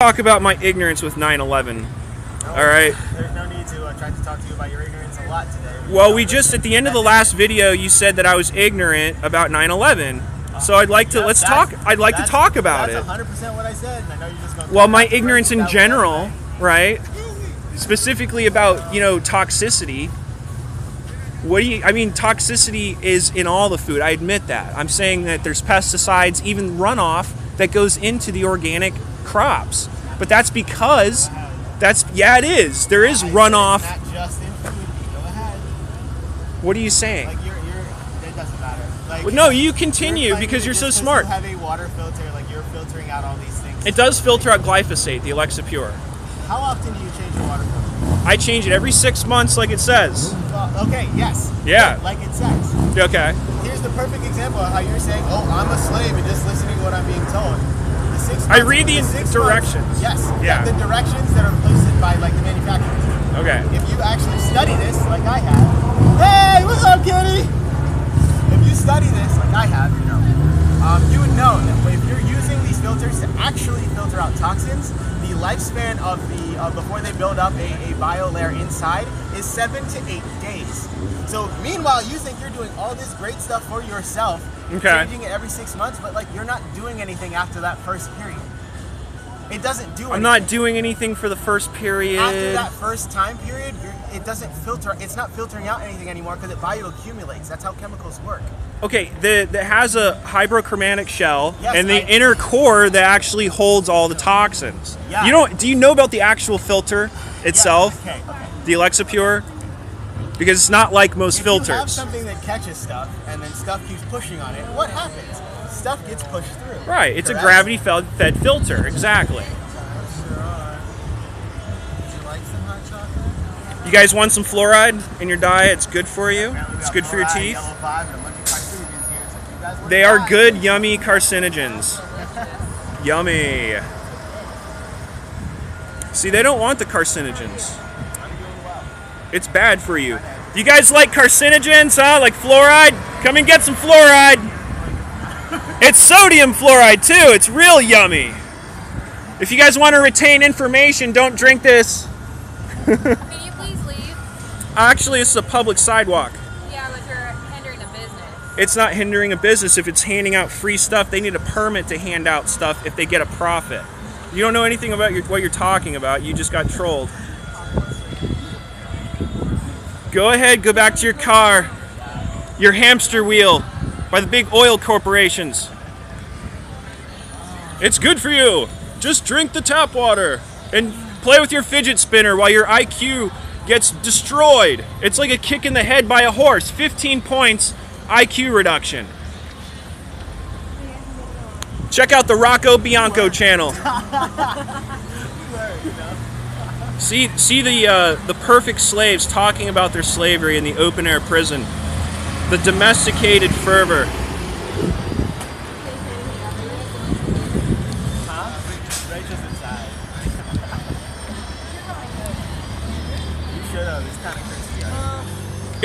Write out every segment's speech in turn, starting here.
talk about my ignorance with 9/11. All right. There's no need to try to talk to you about your ignorance a lot today. Well, we just, at the end of the last video, you said that I was ignorant about 9/11. So I'd like to, I'd like to talk about it. That's 100% what I said. And I know you're just going to. Well, my ignorance in general, right? Specifically about, you know, toxicity. What do you, I mean, toxicity is in all the food. I admit that. I'm saying that there's pesticides, even runoff, that goes into the organic crops. But that's because, yeah, it is. There is runoff. Not just in food. Go ahead. What are you saying? Like it doesn't matter. Like, well, no, you continue because you're so smart. You have a water filter, like you're filtering out all these things. It does filter out glyphosate, the Alexa Pure. How often do you change your water filter? I change it every 6 months like it says. Okay, yes. Yeah. Like it says. Okay. Here's the perfect example of how you're saying, oh, I'm a slave and just listening to what I'm being told. The 6 months, I read the directions. Yes. Yeah. The directions that are posted by like the manufacturers. Okay. If you actually study this, like I have. Hey, what's up, Kitty? If you study this, like I have, you would know that if you're using these filters to actually filter out toxins, the lifespan of before they build up a bio layer inside is 7 to 8 days. So meanwhile, you think you're doing all this great stuff for yourself, changing it every 6 months, but like you're not doing anything after that first period. It doesn't do anything. I'm not doing anything for the first period. After that first time period, it doesn't filter. It's not filtering out anything anymore because it bioaccumulates. That's how chemicals work. Okay, that has a hydrochromatic shell, yes, and the inner core that actually holds all the toxins. Yeah. Do you know about the actual filter itself? Yeah. Okay. The Alexa Pure? Because it's not like most filters. If you have something that catches stuff and then stuff keeps pushing on it, what happens? Stuff gets pushed through. Right, it's a gravity-fed filter, exactly. You guys want some fluoride in your diet? It's good for you. It's good for your teeth. They are good, yummy carcinogens. Yummy. See, they don't want the carcinogens. It's bad for you. You guys like carcinogens, huh? Like fluoride? Come and get some fluoride. It's sodium fluoride too. It's real yummy. If you guys want to retain information, don't drink this. Can you please leave? Actually, it's a public sidewalk. Yeah, but you're hindering a business. It's not hindering a business if it's handing out free stuff. They need a permit to hand out stuff if they get a profit. You don't know anything about what you're talking about. You just got trolled. Go ahead, go back to your car. Your hamster wheel by the big oil corporations. It's good for you. Just drink the tap water and play with your fidget spinner while your IQ gets destroyed. It's like a kick in the head by a horse. 15 points IQ reduction. Check out the Rocco Bianco channel. See the perfect slaves talking about their slavery in the open air prison. The domesticated fervor.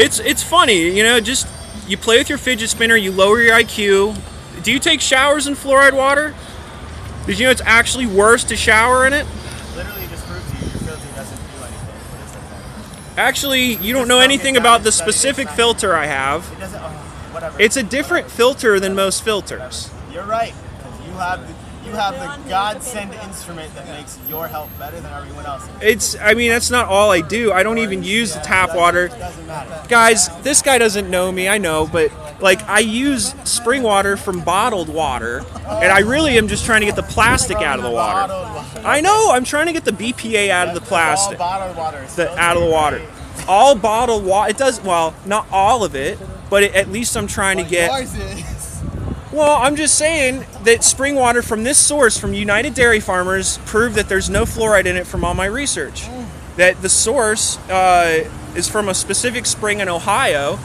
It's funny, just you play with your fidget spinner, you lower your IQ. Do you take showers in fluoride water? Did you know it's actually worse to shower in it? Literally just proves to you your filter doesn't do anything. What is that? Actually, you don't know anything about the specific filter I have. It doesn't, whatever. It's a different filter than most filters. You're right. You have the God-sent instrument that makes your health better than everyone else's. I mean, that's not all I do. I don't even use the tap water. It doesn't matter. Guys, this guy doesn't know me, I know, but like I use spring water from bottled water, and I really am just trying to get the plastic out of the water. I know, I'm trying to get the BPA out of the plastic. All bottled water. Out of the water. All bottled water. It does, well, not all of it, but at least I'm trying to get... Well, I'm just saying that spring water from this source, from United Dairy Farmers, proved that there's no fluoride in it from all my research. That the source is from a specific spring in Ohio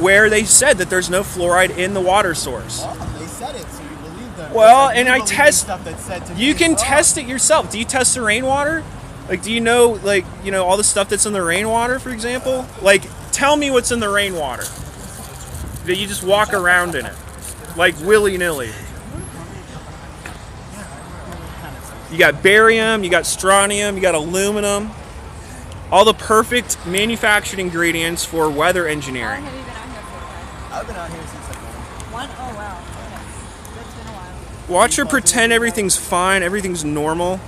where they said that there's no fluoride in the water source. Oh, they said it, so you believe them. Well, like and I test... You can wrong. test it yourself. Do you test the rainwater? Like, do you know, all the stuff that's in the rainwater, for example? Like, tell me what's in the rainwater. That you just walk around in it. Like willy-nilly. You got barium, you got strontium, you got aluminum. All the perfect manufactured ingredients for weather engineering. How long have you been out here for? I've been out here since like One? Oh, wow. Okay. That's been a while. Watch her pretend everything's fine, everything's normal.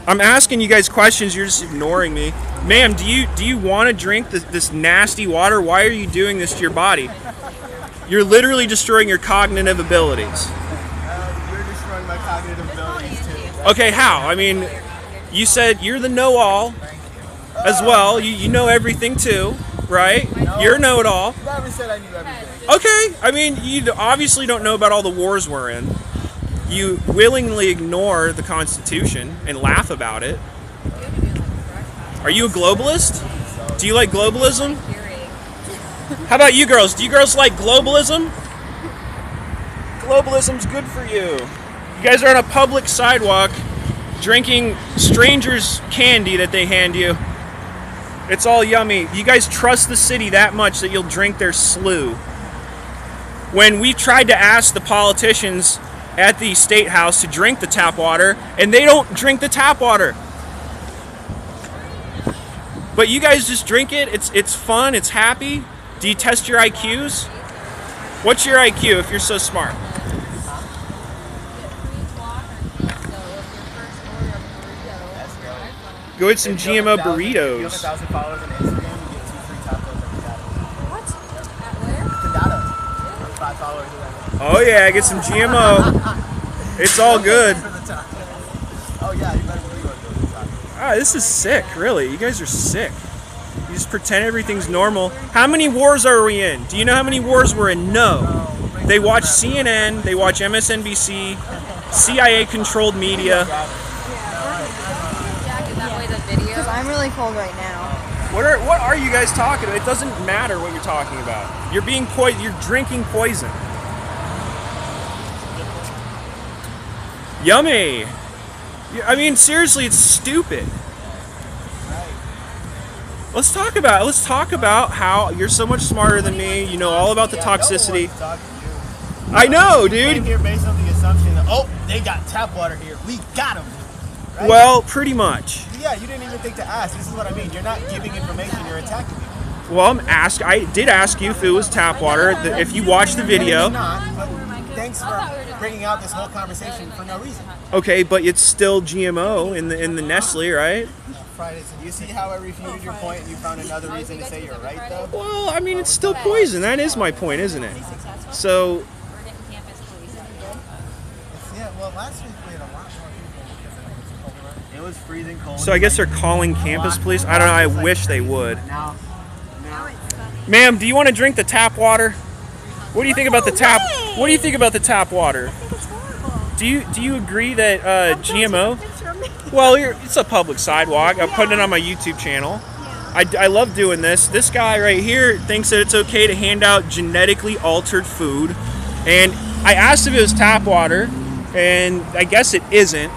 I'm asking you guys questions, you're just ignoring me. Ma'am, do you want to drink this nasty water? Why are you doing this to your body? You're literally destroying your cognitive abilities. you're destroying my cognitive abilities too. Okay, how? I mean, you said you're the know-all as well. You know everything too, right? You're a know-it-all. You never said I knew everything. Okay, I mean, you obviously don't know about all the wars we're in. You willingly ignore the Constitution and laugh about it. Are you a globalist? Do you like globalism? How about you girls? Do you girls like globalism? Globalism's good for you. You guys are on a public sidewalk drinking strangers' candy that they hand you. It's all yummy. You guys trust the city that much that you'll drink their slew. When we tried to ask the politicians at the State House to drink the tap water, and they don't drink the tap water. But you guys just drink it. It's fun. It's happy. Do you test your IQs? What's your IQ if you're so smart? Go get some GMO If you have burritos. 1,000 followers on Instagram, you get 2 free tacos every Saturday. What? At where? The data. 5 followers or whatever. Oh yeah, get some GMO. It's all good. For the tacos. Oh yeah, you better believe I'll go to the tacos. Ah, this is sick, really. You guys are sick. You just pretend everything's normal. How many wars are we in? Do you know how many wars we're in? No. They watch CNN, they watch MSNBC, CIA-controlled media. Jack, is that way the video? Because I'm really cold right now. What are you guys talking about? It doesn't matter what you're talking about. You're being you're drinking poison. Yummy. I mean, seriously, it's stupid. Let's talk about how you're so much smarter than me. You know all about the toxicity. No one's talking to you. I know, You came dude. here based on the assumption that, oh, they got tap water here. We got them. Right? Well, pretty much. Yeah, you didn't even think to ask. This is what I mean. You're not giving information. You're attacking me. Well, I did ask you if it was tap water. If you watched the It's video, not. But thanks for bringing out this whole conversation for no reason. okay, but it's still GMO in the Nestle, right? Fridays. You see how I refuted your point and you found another reason to say you're right, though? Well, I mean, it's still poison. That is my point, isn't it? So, We're getting campus police. Yeah, well, last week we had a lot more people because it was colder. It was freezing cold. I guess they're calling campus police. I don't know. I wish they would. Now Ma'am, do you want to drink the tap water? What do you think about the tap? What do you think about the tap water? It's horrible. Do you agree that GMO? Well, it's a public sidewalk. I'm putting it on my YouTube channel. I love doing this. This guy right here thinks that it's okay to hand out genetically altered food. And I asked if it was tap water, and I guess it isn't.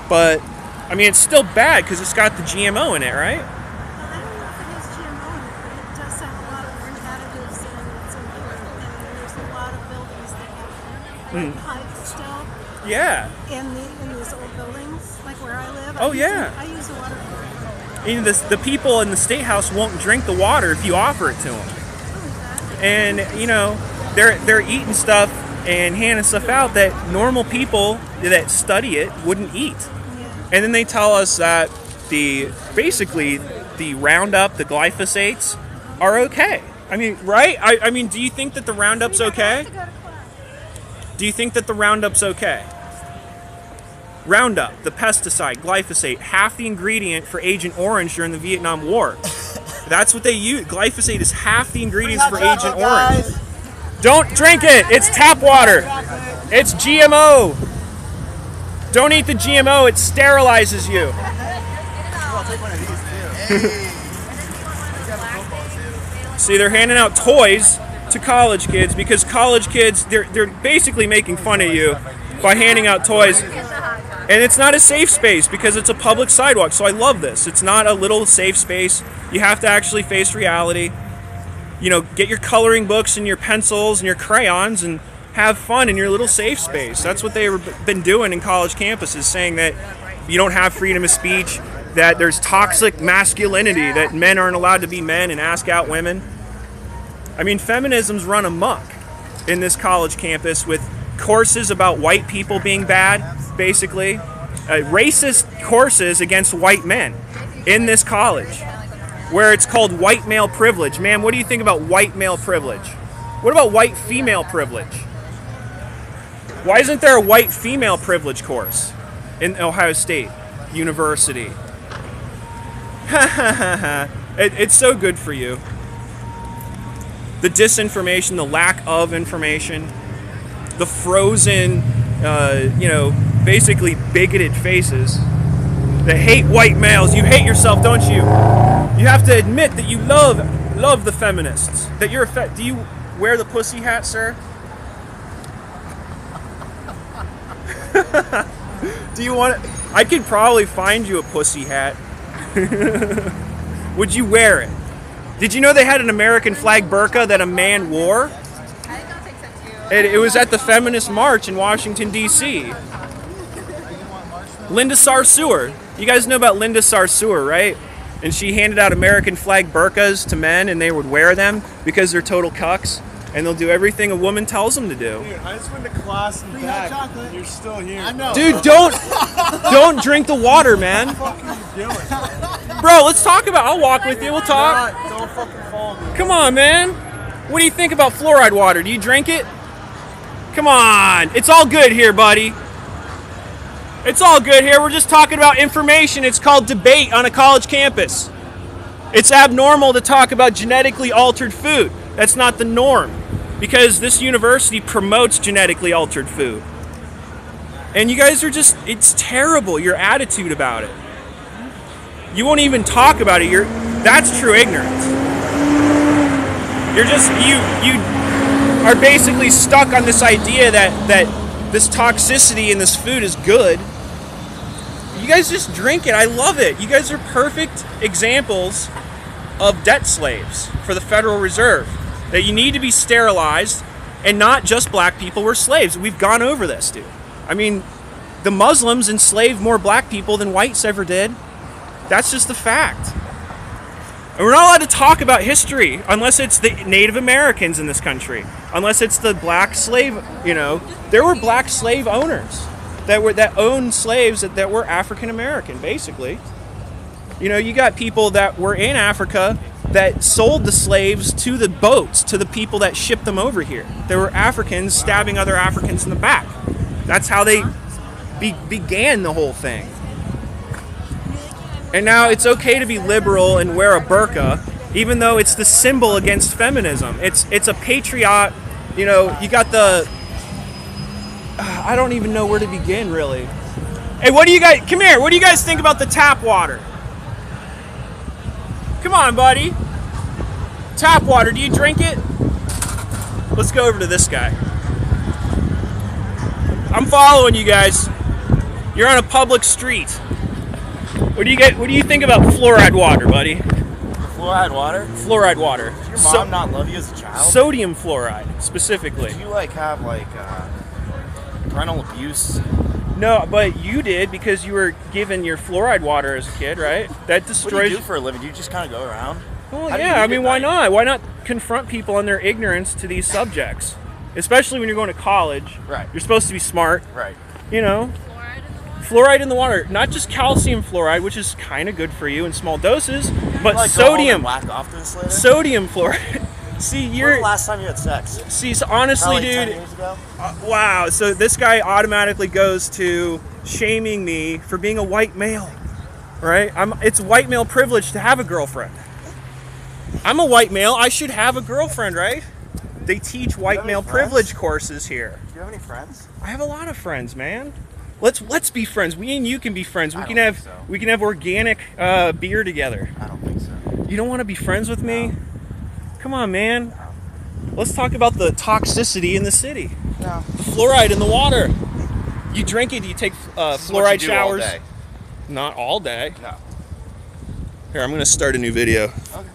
But, I mean, it's still bad because it's got the GMO in it, right? I don't know if it has GMO in it, but it does have a lot of orange additives and it's impure. And there's a lot of buildings that have pipes still Yeah. in these old buildings, like where I live. Oh, yeah. I use the water for And the people in the State House won't drink the water if you offer it to them. And, you know, they're eating stuff and handing stuff out that normal people that study it wouldn't eat. And then they tell us that basically the Roundup, the glyphosates, are okay. I mean, right? I mean, do you think that the Roundup's okay? Do you think that the Roundup's okay? Roundup, the pesticide, glyphosate, half the ingredient for Agent Orange during the Vietnam War. That's what they use. Glyphosate is half the ingredients for Agent Orange. Don't drink it. It's tap water. It's GMO. Don't eat the GMO. It sterilizes you. I'll take one of these too. See, they're handing out toys to college kids because college kids, they're basically making fun of you by handing out toys. And it's not a safe space because it's a public sidewalk. So I love this. It's not a little safe space. You have to actually face reality. You know, get your coloring books and your pencils and your crayons and have fun in your little safe space. That's what they've been doing in college campuses, saying that you don't have freedom of speech, that there's toxic masculinity, that men aren't allowed to be men and ask out women. I mean, feminism's run amok in this college campus with courses about white people being bad, basically. Racist courses against white men in this college, where it's called white male privilege. Man, what do you think about white male privilege? What about white female privilege? Why isn't there a white female privilege course in Ohio State University? It's so good for you. The disinformation, the lack of information, the frozen, basically bigoted faces that hate white males. You hate yourself, don't you? You have to admit that you love the feminists. That you're do you wear the pussy hat, sir? Do you want it? I could probably find you a pussy hat. Would you wear it? Did you know they had an American flag burqa that a man wore? It was at the Feminist March in Washington, D.C. Linda Sarsour. You guys know about Linda Sarsour, right? And she handed out American flag burqas to men, and they would wear them because they're total cucks, and they'll do everything a woman tells them to do. Dude, I just went to class and back. And you're still here. I know. Dude, don't drink the water, man. What the fuck are you doing? Bro, let's talk about. I'll walk with you. We'll talk. Don't fucking follow me. Come on, man. What do you think about fluoride water? Do you drink it? Come on. It's all good here, buddy. It's all good here. We're just talking about information. It's called debate on a college campus. It's abnormal to talk about genetically altered food. That's not the norm, because this university promotes genetically altered food. And you guys are just, it's terrible, your attitude about it. You won't even talk about it. That's true ignorance. You're just, you are basically stuck on this idea that this toxicity in this food is good. You guys just drink it. I love it. You guys are perfect examples of debt slaves for the Federal Reserve. That you need to be sterilized, and not just black people were slaves. We've gone over this, dude. I mean, the Muslims enslaved more black people than whites ever did. That's just the fact. And we're not allowed to talk about history unless it's the Native Americans in this country, unless it's the black slave, There were black slave owners that owned slaves that were African American, basically. You got people that were in Africa that sold the slaves to the boats, to the people that shipped them over here. There were Africans stabbing other Africans in the back. That's how they began the whole thing. And now it's okay to be liberal and wear a burqa, even though it's the symbol against feminism. It's a patriot, you got the... I don't even know where to begin, really. Hey, come here, what do you guys think about the tap water? Come on, buddy. Tap water, do you drink it? Let's go over to this guy. I'm following you guys. You're on a public street. What do you think about fluoride water, buddy? Fluoride water? Fluoride water. Did your mom not love you as a child? Sodium fluoride, specifically. Did you have parental abuse? No, but you did, because you were given your fluoride water as a kid, right? That destroys. What do you do for a living? Do you just kind of go around? Well, yeah. I mean, why not? Why not confront people on their ignorance to these subjects? Especially when you're going to college. Right. You're supposed to be smart. Right. Fluoride in the water. Not just calcium fluoride, which is kind of good for you in small doses, but go sodium. home and whack off to this later? Sodium fluoride. See, When was the last time you had sex? See, so honestly, Probably dude. 10 years ago? Wow. So this guy automatically goes to shaming me for being a white male, right? It's white male privilege to have a girlfriend. I'm a white male. I should have a girlfriend, right? They teach white male privilege courses here. Do you have any friends? I have a lot of friends, man. Let's be friends. We and you can be friends. We can have organic beer together. I don't think so. You don't want to be friends with me? Come on, man. Let's talk about the toxicity in the city. No. The fluoride in the water. You drink it. Do you take fluoride showers? All day. Not all day. No. Here, I'm going to start a new video. Okay.